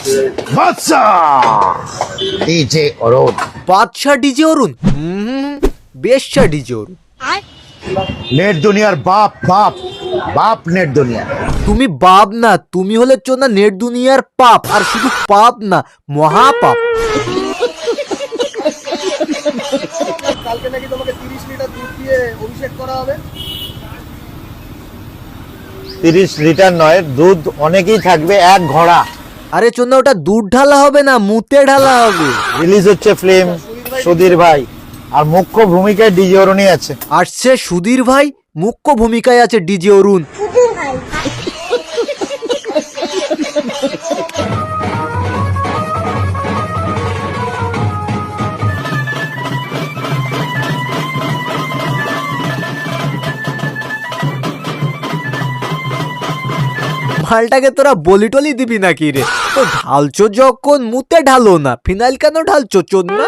বাদশা DJ অরুণ। বাদশা DJ অরুণ, বেশ্যা DJ অরুণ। Net দুনিয়ার বাপ বাপ বাপ নেট দুনিয়া। তুমি বাপ না, তুমি হলে না নেট দুনিয়ার পাপ, আর শুধু পাপ না, মহাপাপ। কালকে নাকি তোমাকে 30 লিটার দুধ দিয়ে অভিষেক করা হবে। 30 লিটার নয়, দুধ অনেকই থাকবে, এক ঘোড়া। আরে চোদনা, ওটা দুধ ঢালা হবে না, মুতে ঢালা হবে। রিলিজ হচ্ছে ফিল্ম সুধীর ভাই, আর মুখ্য ভূমিকায় ডিজে অরুণই আছে। আসছে সুধীর ভাই, মুখ্য ভূমিকায় আছে ডিজে অরুণ। মালটাকে তোরা বলি টলি দিবি নাকি রে? তো ঢালছো যখন মুতে ঢালো না, ফিনাইল কেন ঢালছো চোদনা?